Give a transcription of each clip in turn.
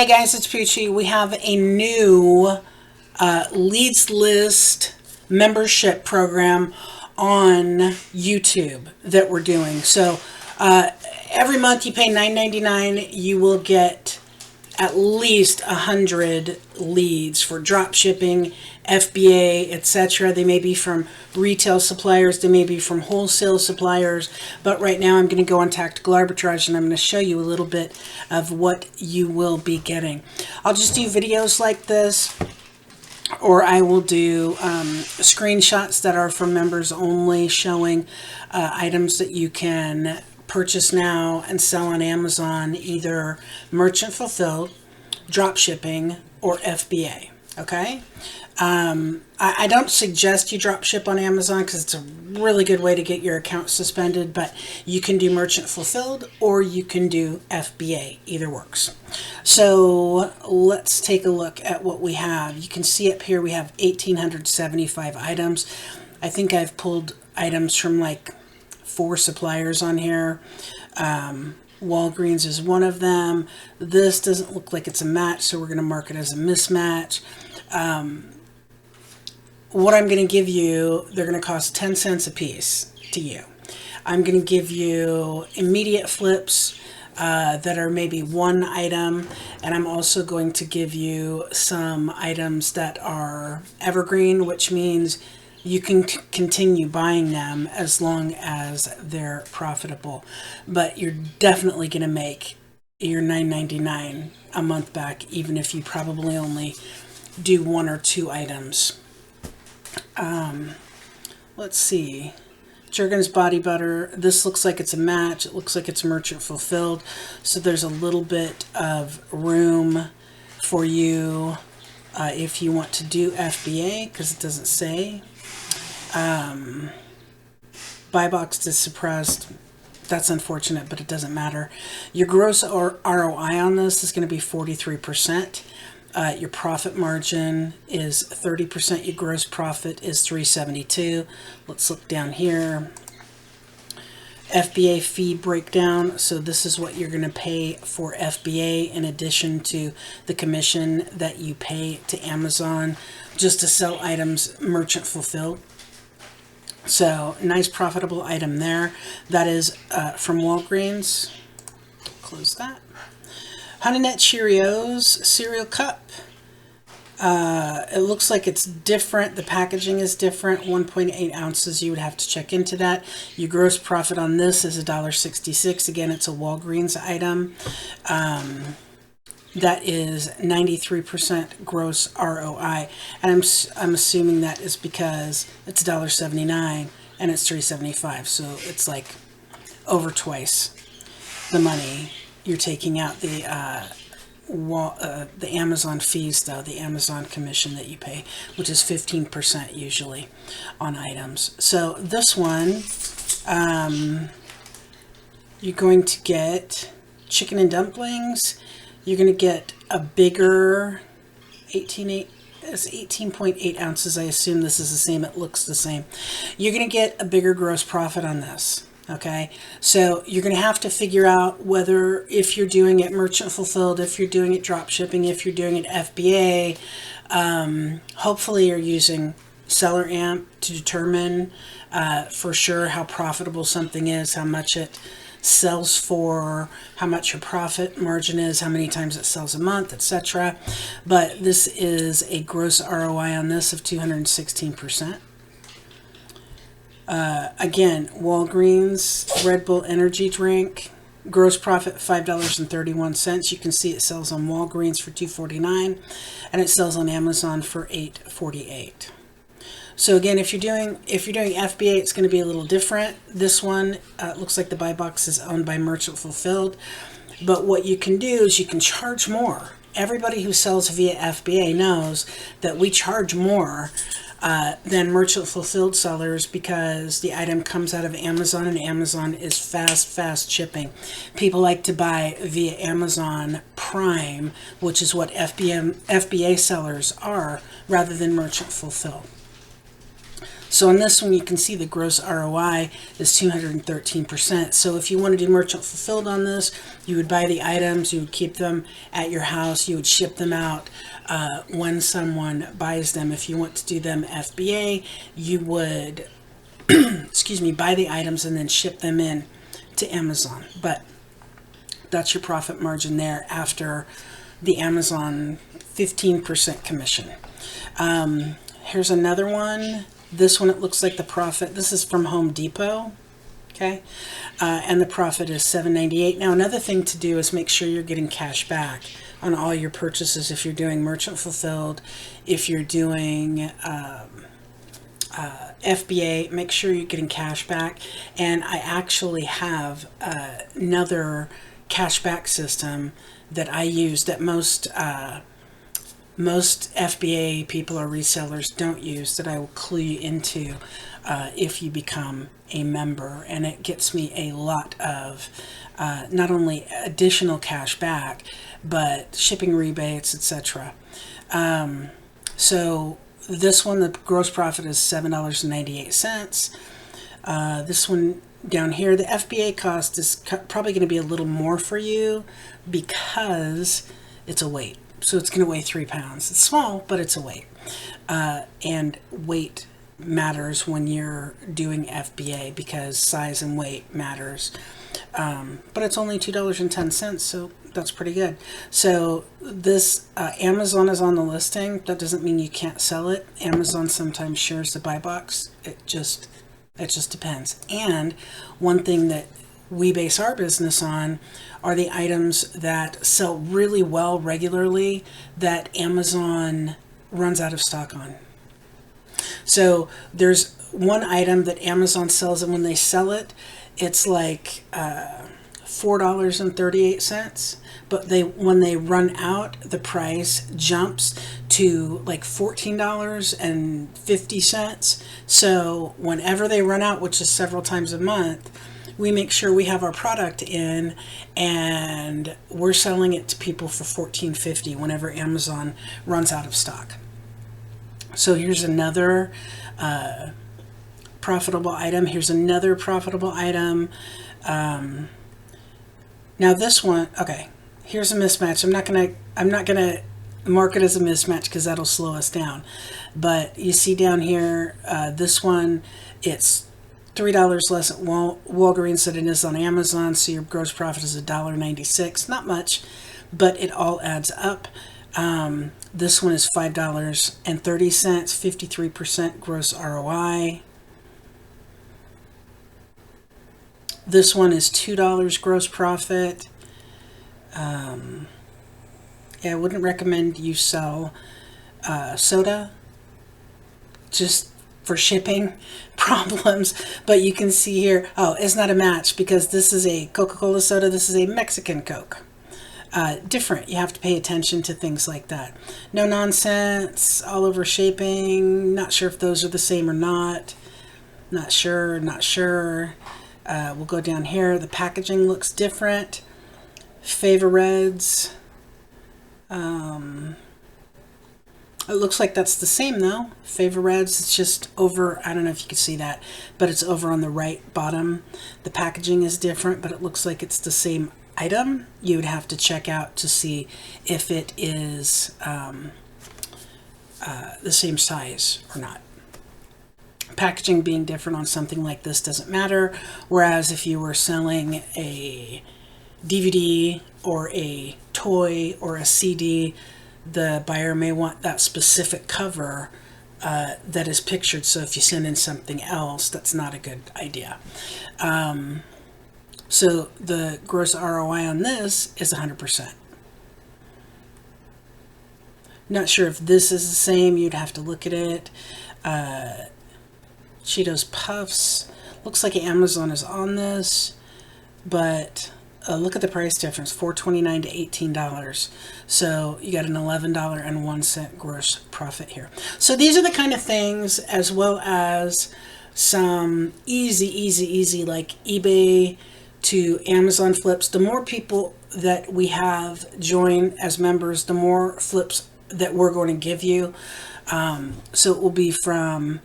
Hey guys, it's Poochie. We have a new leads list membership program on YouTube that we're doing. So every month you pay $9.99, you will get at least 100 leads for drop shipping, FBA, etc. They may be from retail suppliers, they may be from wholesale suppliers, but right now I'm going to go on Tactical Arbitrage and I'm going to show you a little bit of what you will be getting. I'll just do videos like this, or I will do screenshots that are for members only, showing items that you can purchase now and sell on Amazon, either merchant fulfilled, drop shipping, or FBA. Okay. I don't suggest you drop ship on Amazon because it's a really good way to get your account suspended, but you can do merchant fulfilled or you can do FBA. Either works. So let's take a look at what we have. You can see up here we have 1,875 items. I think I've pulled items from like 4 suppliers on here. Walgreens is one of them. This doesn't look like it's a match, so we're going to mark it as a mismatch. What I'm going to give you, they're going to cost 10 cents a piece to you. I'm going to give you immediate flips that are maybe 1 item, and I'm also going to give you some items that are evergreen, which means you can continue buying them as long as they're profitable. But you're definitely going to make your $9.99 a month back, even if you probably only do 1 or 2 items. Let's see. Jergens body butter. This looks like it's a match. It looks like it's merchant fulfilled. So there's a little bit of room for you if you want to do FBA, because it doesn't say. Buy box is suppressed. That's unfortunate, but it doesn't matter. Your gross ROI on this is going to be 43%. Your profit margin is 30%. Your gross profit is $372. Let's look down here. FBA fee breakdown. So this is what you're going to pay for FBA in addition to the commission that you pay to Amazon just to sell items merchant fulfilled. So nice profitable item there. That is from Walgreens. Close that. Honey Nut Cheerios cereal cup. It looks like it's different. The packaging is different. 1.8 ounces. You would have to check into that. Your gross profit on this is $1.66. Again, it's a Walgreens item. That is 93% gross ROI. And I'm assuming that is because it's $1.79 and it's $3.75. So it's like over twice the money you're taking out. The Amazon fees, though, the Amazon commission that you pay, which is 15% usually on items. So this one, you're going to get chicken and dumplings. You're going to get a bigger 18.8 ounces. I assume this is the same. It looks the same. You're going to get a bigger gross profit on this. Okay, so you're going to have to figure out whether, if you're doing it merchant fulfilled, if you're doing it drop shipping, if you're doing it FBA, hopefully you're using Seller Amp to determine for sure how profitable something is, how much it sells for, how much your profit margin is, how many times it sells a month, etc. But this is a gross ROI on this of 216%. Again, Walgreens Red Bull energy drink, gross profit $5.31. You can see it sells on Walgreens for $2.49 and it sells on Amazon for $8.48. So again, if you're doing FBA, it's going to be a little different. This one looks like the buy box is owned by Merchant Fulfilled, but what you can do is you can charge more. Everybody who sells via FBA knows that we charge more than merchant fulfilled sellers because the item comes out of Amazon and Amazon is fast shipping. People like to buy via Amazon Prime, which is what FBA sellers are, rather than merchant fulfilled. So on this one, you can see the gross ROI is 213%. So if you want to do merchant fulfilled on this, you would buy the items, you would keep them at your house, you would ship them out when someone buys them. If you want to do them FBA, you would, excuse me, buy the items and then ship them in to Amazon. But that's your profit margin there after the Amazon 15% commission. Here's another one. This one, it looks like the profit, this is from Home Depot, okay? And the profit is $7.98. Now, another thing to do is make sure you're getting cash back on all your purchases. If you're doing merchant fulfilled, if you're doing FBA, make sure you're getting cash back. And I actually have another cashback system that I use that most FBA people or resellers don't use, that I will clue you into if you become a member. And it gets me a lot of not only additional cash back, but shipping rebates, etc. So this one, the gross profit is $7.98. This one down here, the FBA cost is probably going to be a little more for you because it's a weight. So it's going to weigh 3 pounds. It's small, but it's a weight. And weight matters when you're doing FBA because size and weight matters. But it's only $2.10, so that's pretty good. So this Amazon is on the listing. That doesn't mean you can't sell it. Amazon sometimes shares the buy box. It just depends. And one thing that we base our business on are the items that sell really well regularly that Amazon runs out of stock on. So there's one item that Amazon sells, and when they sell it, it's like $4.38. But when they run out, the price jumps to like $14.50. So whenever they run out, which is several times a month, we make sure we have our product in and we're selling it to people for $14.50 whenever Amazon runs out of stock. So here's another profitable item. Here's another profitable item. Now this one, okay, here's a mismatch. I'm not gonna mark it as a mismatch because that'll slow us down. But you see down here, this one, it's $3 less at Walgreens than it is on Amazon, so your gross profit is $1.96. Not much, but it all adds up. This one is $5.30, 53% gross ROI. This one is $2 gross profit. Yeah, I wouldn't recommend you sell soda, just for shipping problems. But you can see here, oh, it's not a match because this is a Coca-Cola soda, this is a Mexican Coke. Different. You have to pay attention to things like that. No nonsense, all over shaping. Not sure if those are the same or not. Not sure. We'll go down here. The packaging looks different. Favor Reds. It looks like that's the same though. Favor Reds, it's just over, I don't know if you can see that, but it's over on the right bottom. The packaging is different, but it looks like it's the same item. You would have to check out to see if it is the same size or not. Packaging being different on something like this doesn't matter, whereas if you were selling a DVD or a toy or a CD, the buyer may want that specific cover that is pictured. So if you send in something else, that's not a good idea. So the gross ROI on this is 100%. Not sure if this is the same. You'd have to look at it. Cheetos Puffs. Looks like Amazon is on this, but look at the price difference, $4.29 to $18. So you got an $11.01 gross profit here. So these are the kind of things, as well as some easy like eBay to Amazon flips. The more people that we have join as members, the more flips that we're going to give you. So it will be from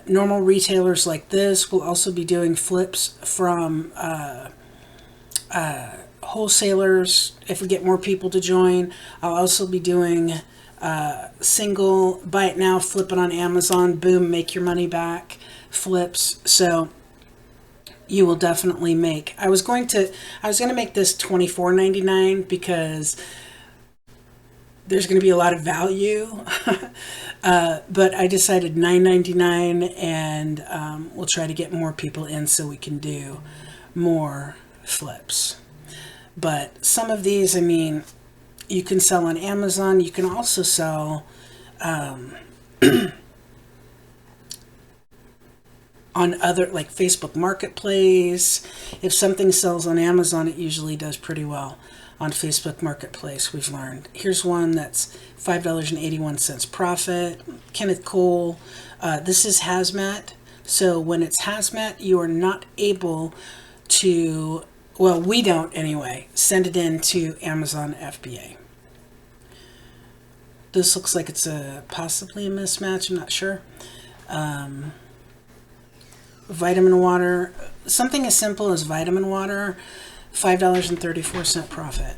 Normal retailers like this will also be doing flips from wholesalers. If we get more people to join, I'll also be doing single buy it now, flip it on Amazon, boom, make your money back flips. So you will definitely make. I was going to make this $24.99 because there's going to be a lot of value, but I decided $9.99, and we'll try to get more people in so we can do more flips. But some of these, I mean, you can sell on Amazon. You can also sell on other, like Facebook Marketplace. If something sells on Amazon, it usually does pretty well on Facebook Marketplace, we've learned. Here's one that's $5.81 profit. Kenneth Cole. This is hazmat. So when it's hazmat, you are not able to, well, we don't anyway, send it in to Amazon FBA. This looks like it's possibly a mismatch. I'm not sure. Vitamin water. Something as simple as vitamin water. $5.34 profit.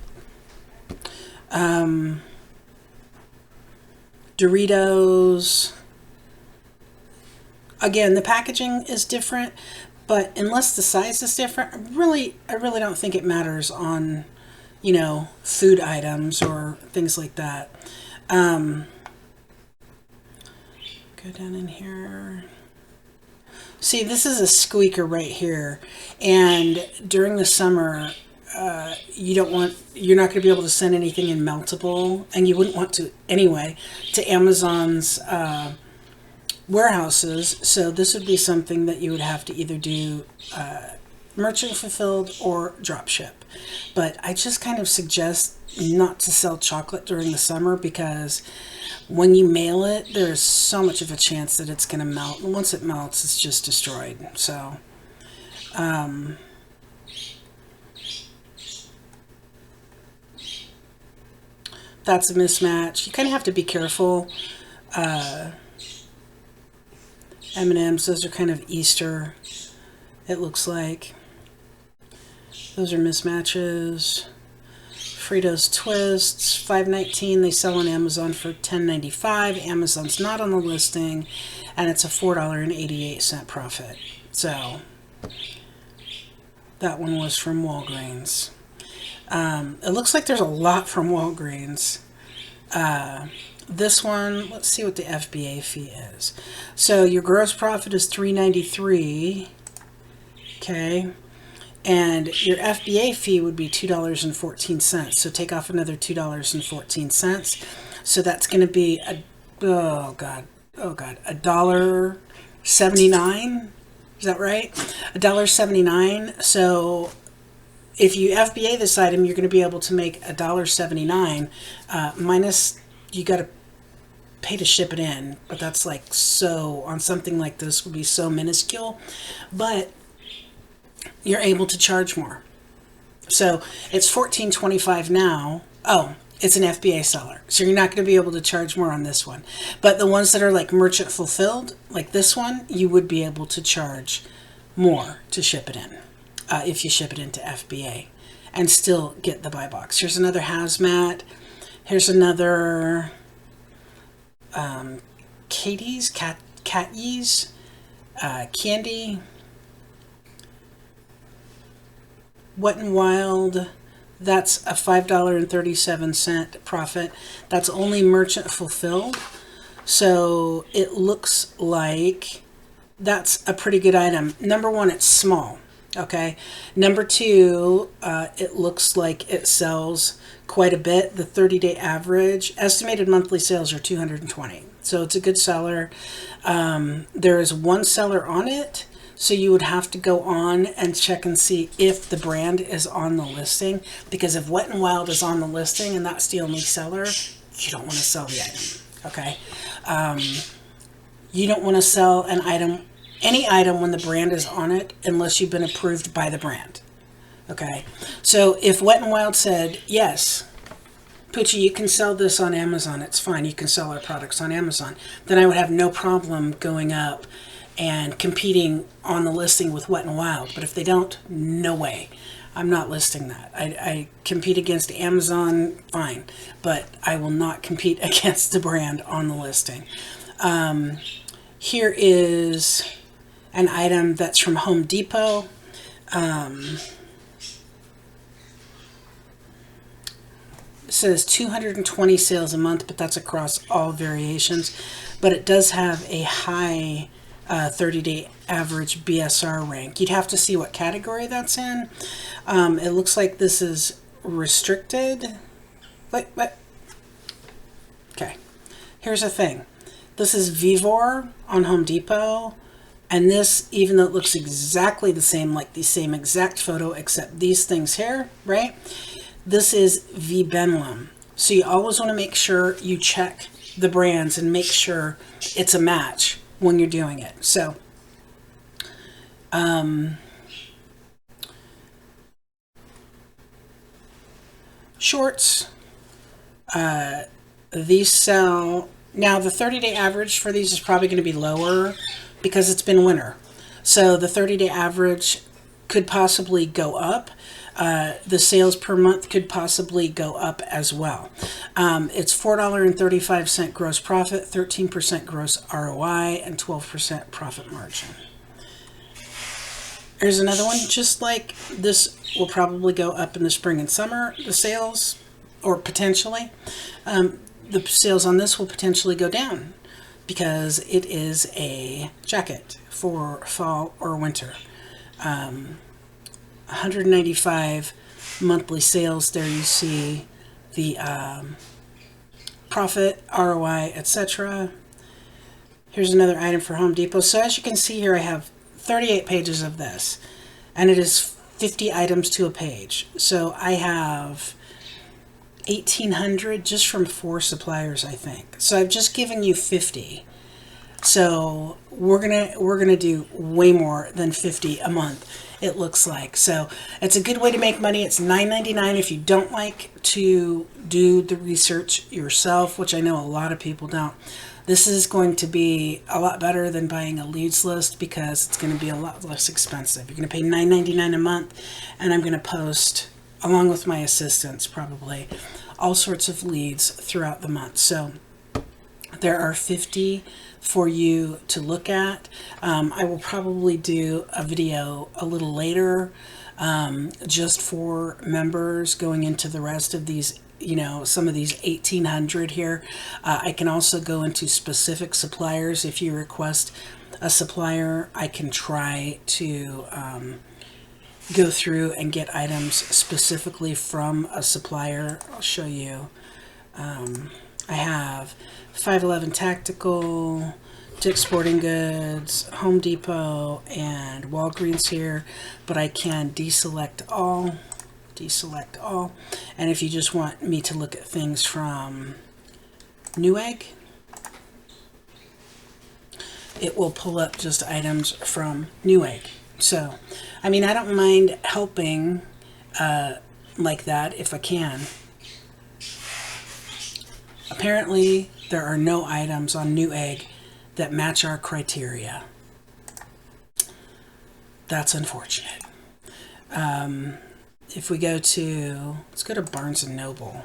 Doritos. Again, the packaging is different, but unless the size is different, I really don't think it matters on, you know, food items or things like that. Go down in here. See, this is a squeaker right here, and during the summer, you're not going to be able to send anything in meltable, and you wouldn't want to anyway, to Amazon's warehouses. So this would be something that you would have to either do merchant fulfilled or drop ship. But I just kind of suggest not to sell chocolate during the summer, because when you mail it, there's so much of a chance that it's going to melt. And once it melts, it's just destroyed. So, that's a mismatch. You kind of have to be careful. M&M's, those are kind of Easter, it looks like. Those are mismatches. Fritos Twists, $5.19. They sell on Amazon for $10.95. Amazon's not on the listing, and it's a $4.88 profit. So that one was from Walgreens. It looks like there's a lot from Walgreens. This one, let's see what the FBA fee is. So your gross profit is $3.93. Okay. And your FBA fee would be $2.14. So take off another $2.14. So that's going to be $1.79. Is that right? $1.79. So if you FBA this item, you're going to be able to make $1.79 minus, you got to pay to ship it in. But that's like, so on something like this would be so minuscule. But you're able to charge more. So it's $14.25 now. Oh, it's an FBA seller, so you're not going to be able to charge more on this one. But the ones that are like merchant fulfilled, like this one, you would be able to charge more to ship it in, if you ship it into FBA, and still get the buy box. Here's another hazmat. Here's another Katie's, Catye's, candy. Wet n Wild, that's a $5.37 profit. That's only merchant fulfilled. So it looks like that's a pretty good item. Number one, it's small. Okay. Number two, it looks like it sells quite a bit. The 30-day average estimated monthly sales are 220. So it's a good seller. There is one seller on it. So you would have to go on and check and see if the brand is on the listing, because if Wet n Wild is on the listing and that's the only seller, you don't want to sell the item. Okay. You don't want to sell an item, any item, when the brand is on it, unless you've been approved by the brand. Okay. So if Wet n Wild said, yes, Poochie, you can sell this on Amazon. It's fine. You can sell our products on Amazon. Then I would have no problem going up and competing on the listing with Wet and Wild. But if they don't, no way. I'm not listing that. I compete against Amazon, fine. But I will not compete against the brand on the listing. Here is an item that's from Home Depot. It says 220 sales a month, but that's across all variations. But it does have a high 30-day average BSR rank. You'd have to see what category that's in. It looks like this is restricted. What? Okay. Here's the thing. This is Vivor on Home Depot. And this, even though it looks exactly the same, like the same exact photo, except these things here, right? This is Viburnum. So you always want to make sure you check the brands and make sure it's a match when you're doing it. So, shorts, these sell, now the 30-day average for these is probably going to be lower because it's been winter. So the 30-day average could possibly go up. The sales per month could possibly go up as well. It's $4.35 gross profit, 13% gross ROI, and 12% profit margin. Here's another one, just like this will probably go up in the spring and summer, the sales, or potentially. The sales on this will potentially go down because it is a jacket for fall or winter. 195 monthly sales. There you see the profit, ROI, etc. Here's another item for Home Depot. So as you can see here, I have 38 pages of this, and it is 50 items to a page. So I have 1,800 just from 4 suppliers, I think. So I've just given you 50. So we're gonna do way more than 50 a month, it looks like. So it's a good way to make money. It's $9.99 if you don't like to do the research yourself, which I know a lot of people don't. This is going to be a lot better than buying a leads list because it's going to be a lot less expensive. You're going to pay $9.99 a month, and I'm going to post, along with my assistants probably, all sorts of leads throughout the month. So there are 50 for you to look at. I will probably do a video a little later just for members going into the rest of these, you know, some of these 1,800 here. I can also go into specific suppliers. If you request a supplier, I can try to go through and get items specifically from a supplier. I'll show you. I have 511 Tactical, Dick's Sporting Goods, Home Depot, and Walgreens here, but I can deselect all. And if you just want me to look at things from Newegg, it will pull up just items from Newegg. So, I mean, I don't mind helping like that if I can. Apparently, there are no items on Newegg that match our criteria. That's unfortunate. If we go to, let's go to Barnes & Noble.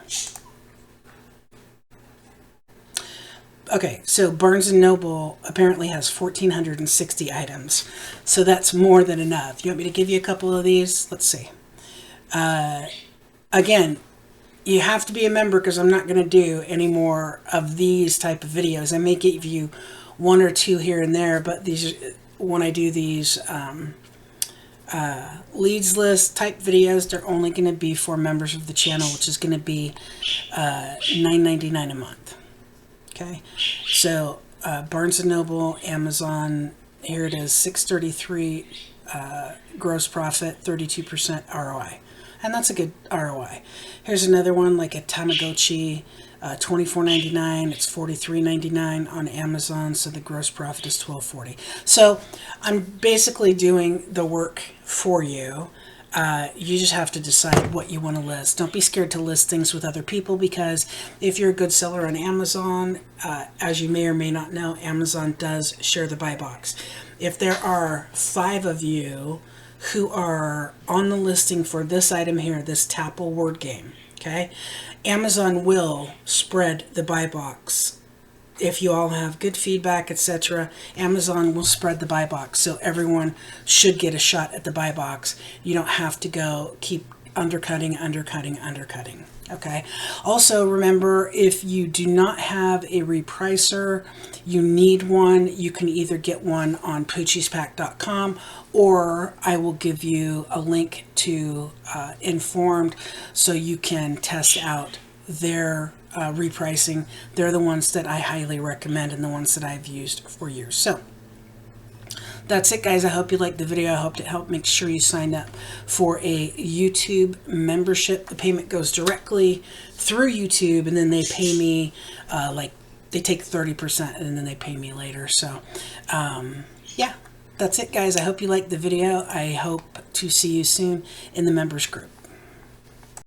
Okay, so Barnes & Noble apparently has 1,460 items. So that's more than enough. You want me to give you a couple of these? Let's see. Again, you have to be a member because I'm not going to do any more of these type of videos. I may give you one or two here and there, but these, when I do these leads list type videos, they're only going to be for members of the channel, which is going to be $9.99 a month. Okay, so Barnes & Noble, Amazon, here it is, $6.33 gross profit, 32% ROI. And that's a good ROI. Here's another one, like a Tamagotchi, $24.99. It's $43.99 on Amazon, so the gross profit is $12.40. So I'm basically doing the work for you. You just have to decide what you want to list. Don't be scared to list things with other people, because if you're a good seller on Amazon, as you may or may not know, Amazon does share the buy box. If there are 5 of you who are on the listing for this item here, this Tapple word game, okay, Amazon will spread the buy box. If you all have good feedback, etc., Amazon will spread the buy box, so everyone should get a shot at the buy box. You don't have to go keep undercutting. Okay. Also, remember, if you do not have a repricer, you need one. You can either get one on poochiespack.com, or I will give you a link to Informed, so you can test out their repricing. They're the ones that I highly recommend, and the ones that I've used for years. So that's it, guys. I hope you liked the video. I hope it helped. Make sure you sign up for a YouTube membership. The payment goes directly through YouTube, and then they pay me they take 30%, and then they pay me later. So yeah, that's it, guys. I hope you liked the video. I hope to see you soon in the members group.